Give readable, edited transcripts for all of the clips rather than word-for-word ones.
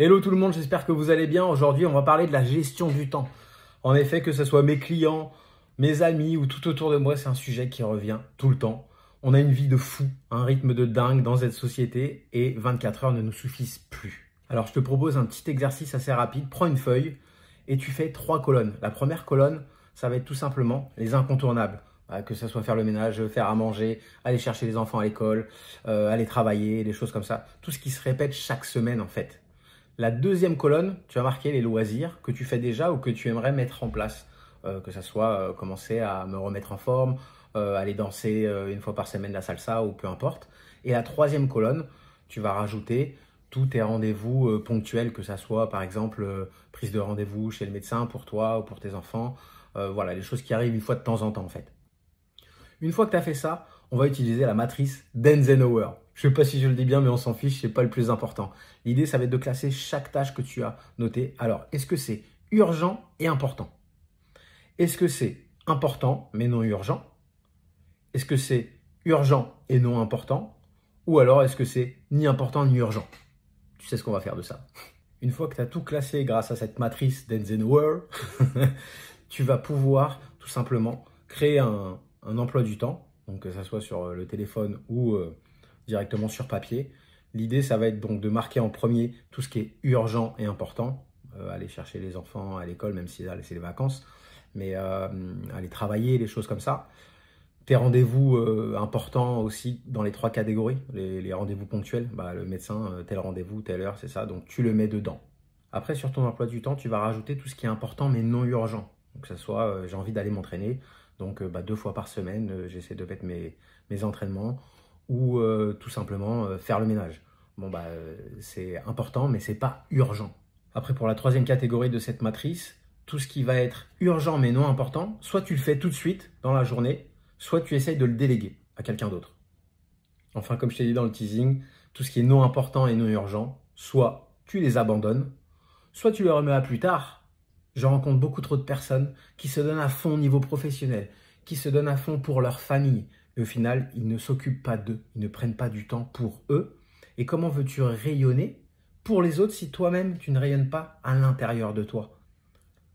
Hello tout le monde, j'espère que vous allez bien. Aujourd'hui, on va parler de la gestion du temps. En effet, que ce soit mes clients, mes amis ou tout autour de moi, c'est un sujet qui revient tout le temps. On a une vie de fou, un rythme de dingue dans cette société et 24 heures ne nous suffisent plus. Alors, je te propose un petit exercice assez rapide. Prends une feuille et tu fais 3 colonnes. La première colonne, ça va être tout simplement les incontournables. Que ce soit faire le ménage, faire à manger, aller chercher les enfants à l'école, aller travailler, des choses comme ça. Tout ce qui se répète chaque semaine en fait. La deuxième colonne, tu vas marquer les loisirs que tu fais déjà ou que tu aimerais mettre en place. Que ce soit commencer à me remettre en forme, aller danser une fois par semaine la salsa ou peu importe. Et la troisième colonne, tu vas rajouter tous tes rendez-vous ponctuels, que ce soit par exemple prise de rendez-vous chez le médecin pour toi ou pour tes enfants. Voilà, les choses qui arrivent une fois de temps en temps en fait. Une fois que tu as fait ça, on va utiliser la matrice d'Eisenhower. Je ne sais pas si je le dis bien, mais on s'en fiche, ce n'est pas le plus important. L'idée, ça va être de classer chaque tâche que tu as notée. Alors, est-ce que c'est urgent et important? Est-ce que c'est important mais non urgent? Est-ce que c'est urgent et non important? Ou alors, est-ce que c'est ni important ni urgent? Tu sais ce qu'on va faire de ça. Une fois que tu as tout classé grâce à cette matrice d'Eisenhower, tu vas pouvoir tout simplement créer un emploi du temps, donc que ça soit sur le téléphone ou directement sur papier. L'idée, ça va être donc de marquer en premier tout ce qui est urgent et important, aller chercher les enfants à l'école, même si là c'est les vacances, mais aller travailler, des choses comme ça. Tes rendez-vous importants aussi dans les 3 catégories, les rendez-vous ponctuels, le médecin, tel rendez-vous, telle heure, c'est ça, donc tu le mets dedans. Après, sur ton emploi du temps, tu vas rajouter tout ce qui est important mais non urgent. Donc, que ce soit, j'ai envie d'aller m'entraîner, donc 2 fois par semaine, j'essaie de mettre mes entraînements ou tout simplement faire le ménage. Bon, c'est important, mais c'est pas urgent. Après, pour la 3e catégorie de cette matrice, tout ce qui va être urgent mais non important, soit tu le fais tout de suite dans la journée, soit tu essayes de le déléguer à quelqu'un d'autre. Enfin, comme je t'ai dit dans le teasing, tout ce qui est non important et non urgent, soit tu les abandonnes, soit tu les remets à plus tard. Je rencontre beaucoup trop de personnes qui se donnent à fond au niveau professionnel, qui se donnent à fond pour leur famille. Et au final, ils ne s'occupent pas d'eux, ils ne prennent pas du temps pour eux. Et comment veux-tu rayonner pour les autres si toi-même, tu ne rayonnes pas à l'intérieur de toi?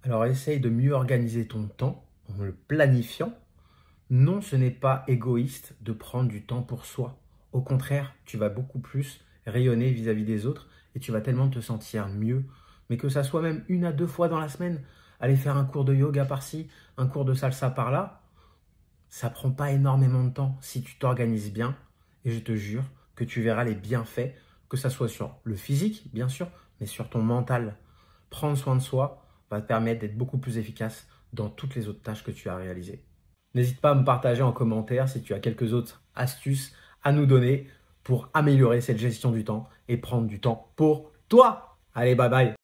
Alors, essaye de mieux organiser ton temps en le planifiant. Non, ce n'est pas égoïste de prendre du temps pour soi. Au contraire, tu vas beaucoup plus rayonner vis-à-vis des autres et tu vas tellement te sentir mieux. Mais que ça soit même 1 à 2 fois dans la semaine, aller faire un cours de yoga par-ci, un cours de salsa par-là, ça prend pas énormément de temps si tu t'organises bien. Et je te jure que tu verras les bienfaits, que ça soit sur le physique, bien sûr, mais sur ton mental. Prendre soin de soi va te permettre d'être beaucoup plus efficace dans toutes les autres tâches que tu as réalisées. N'hésite pas à me partager en commentaire si tu as quelques autres astuces à nous donner pour améliorer cette gestion du temps et prendre du temps pour toi. Allez, bye bye!